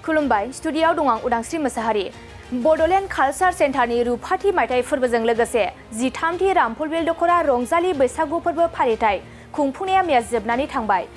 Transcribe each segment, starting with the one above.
खुलुमबाय स्टुडियोआव दं आं उदांस्रि मोसाहारि। बड'लेण्ड कालचार सेन्टारनि रुफाथि मायथाइ फोरबोजों लोगोसे 13थि रामफलबिल दख'रा रंजालि बैसागु फोरबो फालिथाय खुंफुंनाया मैया जोबनानै थांबाय।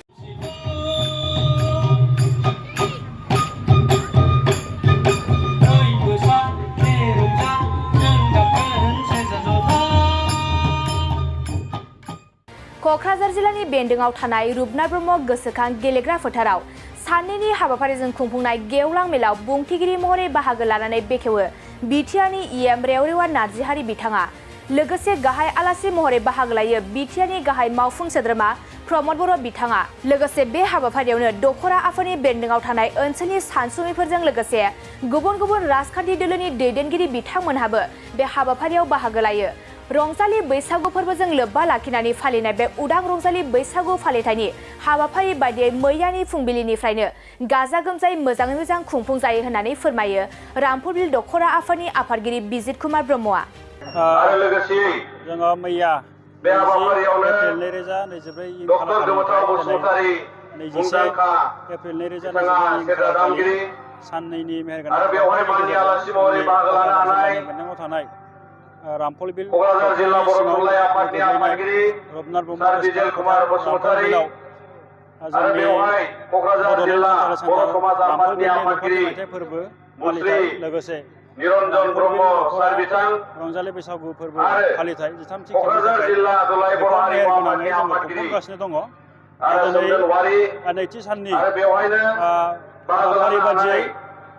क'क्राझार जिल्लानि बेन्दोंआव थानाय रुपनाथ ब्रह्म गोसोखां गेलेग्रा फोथाराव साननैनि हाबाफारिजों खुंफुंनाय गेवलां मेलाव बुंथिगिरि महरै बाहागो लानानै बेखेवो बिटिआरनि इएम रेवरेवा नार्जिहारि बिथाङा। लोगोसे गाहाय आलासि महरै बाहागो लायो बिटिआरनि गाहाय मावफुं सोद्रोमा प्रमद बर' बिथाङा। लोगोसे बे हाबाफारियावनो दख'रा आफादनि बेन्दोंआव थानाय ओनसोलनि सानसुमैफोरजों लोगोसे गुबुन गुबुन राजखान्थि दोलोनि दैदेनगिरि बिथांमोनहाबो बे हाबाफारियाव बाहागो लायो। रंजालि बैसागु फोरबोजों लोब्बा लाखिनानै फालिनाय बे उदां रंजालि बैसागु फालिथायनि हाबाफारि बायदियै मैयानि फुंबिलिनिफ्रायनो गाजा गोमजायै मोजाङै मोजां खुंफुंजायो होननानै फोरमायो रामफलबिल दख'रा आफादनि आफादगिरि बिजित कुमार ब्रह्मआ। आरो लोगोसे जोङो मैया बे हाबाफारियावनो एप्रिल 2024 साननैनि मेहेरगोनां थानाय रामफलबिल क'क्राझार जिल्ला बर' थुनलाइ आफादनि आफादगिरि रुपनाथ ब्रह्म बसुमतारी आरो बेवहाय क'क्राझार जिल्ला बर' समाज आफादनि आफादगिरि फोरबो फालिथाय लोगोसे निरन्जन ब्रह्म सार बिथां रंजालि बैसागु फोरबो फालिथाय 13थि क'क्राझार जिल्ला दुलाराय बर' हारिमु आफादनि आफादगिरि खुंफुंगासिनो दङ। नैथि साननि हाबाफारि बायदियै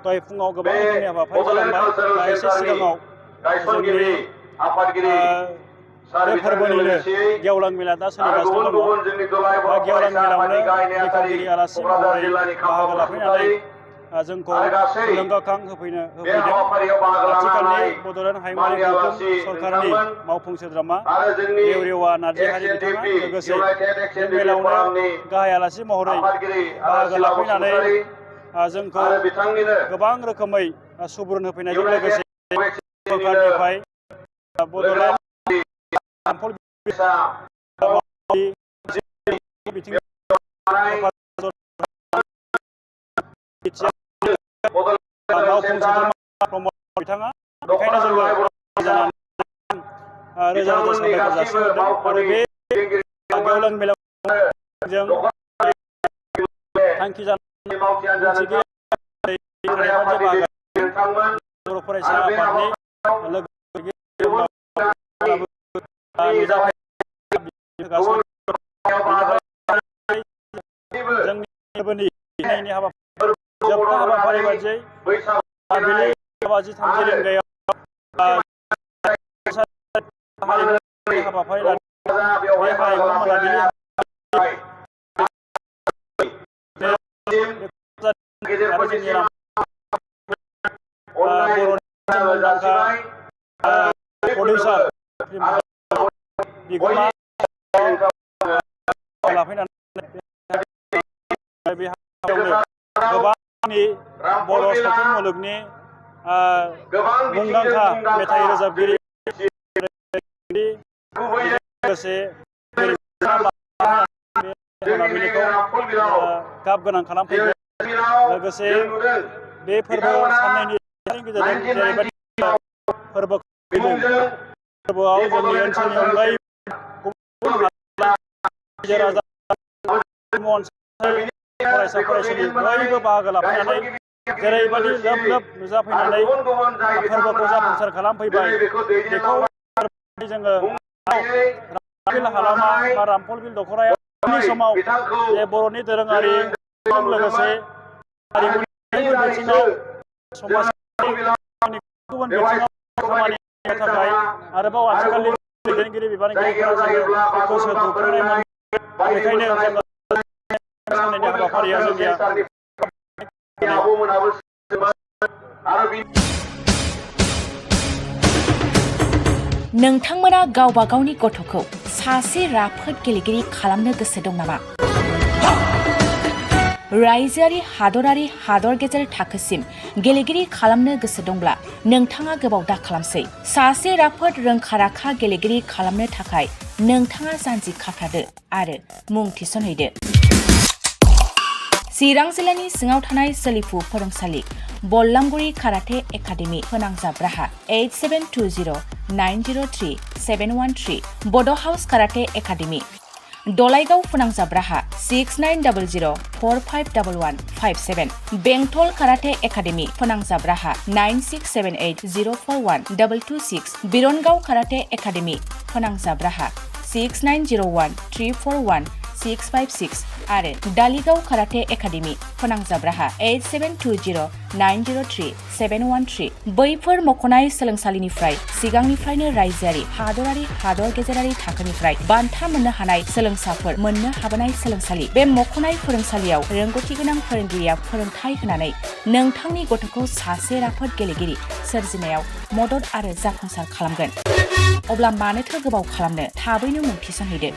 दहाय फुङाव गोबां रोखोमनि हाबाफारि जालांबाय। एसे सिगाङाव जोंनि आफादगिरि बे फोरबोनिनो गेवलां मेला दा सोलिगासिनो दङ। गेवलां मेलायावनो बेखेवगिरि आलासि महरै बाहागो लाफैनानै जोंखौ थुलुंगाखां होफैदों। आथिखालनि बड'लेण्ड हायुङारि गौथुम सरकारनि मावफुं सोद्रोमा रेवरेवा नार्जिहारि बिथाङा लोगोसे बे मेलायावनो गाहाय आलासि महरै बाहागो लाफैनानै जोंखौ गोबां रोखोमै सुबुरुन होफैनायजों लोगोसे सरकारनिफ्राय बड'लेण्ड बिथाङा बेखायनो जोङो रोजा रोजा साबायखर जासिहरदों। आरो बे गेवलां मेलायाव जों थांखि जानाय बर' फरायसा आफादनि जोंनि फोरबोनि जोबथा हाबाफारि बायदियै 30 रिंगायाव हाबाफारि लादों। बे हारिमु मोनाबिलि आरो जोंनि मुंदांखा प्रडिउसार बिगोमा लाफैनानै बे गोबांनि बर' सावथुन मुलुगनि मुंदांखा मेथाइ रोजाबगिरि लोगोसे मोनाबिलिखौ गाब गोनां खालामफैगोन। लोगोसे बे फोरबो साननैनि गेजेरजों जेरैबायदि फोरबोआव जोंनि ओनसोलनि अनगायै गुबुन फरायसा फरायसुलि बयबो बाहागो लाफैनानै जेरैबायदि लोब लोब नुजाफैनानै फोरबोखौ जाफुंसार खालामफैबाय। बेखौ जोङो रामफलबिल हालामा बा रामफलबिल दख'राया उननि समाव जे बर'नि दोरोङारिजों लोगोसे हारिमुनि बिथिङाव समाजनि गुबुन बिथिङाव खामानि मावनो थाखाय आरोबाव आथिखालनि दैदेनगिरि बिबानगिरिफोरा जोङो गोसो दुंखांनायमोन। बेखायनो जोङो साननैनि हाबाफारिया जोंनिया नोंथांमोना गावबा गावनि गथ'खौ सासे राफोद गेलेगिरि खालामनो गोसो दं नामा? रायजोआरि हादरारि हादर गेजेर थाखोसिम गेलेगिरि खालामनो गोसो दंब्ला नोंथाङा गोबाव दा खालामसै। सासे राफोद रोंखा राखा गेलेगिरि खालामनो थाखाय नोंथाङा जानजि खाफ्रादो आरो मुं थिसनहैदो। चिरां जिल्लानि सिङाव थानाय सोलिफु फोरोंसालि बल्लामगुरि काराटे एकाडेमि फोनांजाब राहा 8720903713 बड' हाउस काराटे एकाडेमि दलाइगाव फोनांजाब राहा 6900451157 बेंटल काराटे एकाडेमि फोनांजाब राहा 9678041226 बिरनगाव काराटे एकाडेमि फोनांजाब राहा 6901341656 आरो दालिगाव काराटे एकाडेमि फोनांजाब राहा 8720903713 बैफोर मख'नाय सोलोंसालिनिफ्राय सिगांनिफ्रायनो रायजोआरि हादरारि हादर गेजेरारि थाखोनिफ्राय बान्था मोननो हानाय सोलोंसाफोर मोननो हाबोनाय सोलोंसालि बे मख'नाय फोरोंसालियाव रोंगौथि गोनां फोरोंगिरिया फोरोंथाय होनानै नोंथांनि गथ'खौ सासे राफोद गेलेगिरि सोरजिनायाव मदद आरो जाफुंसार खालामगोन। अब्ला मानोथो गोबाव खालामनो थाबैनो मुं थिसनहैदो।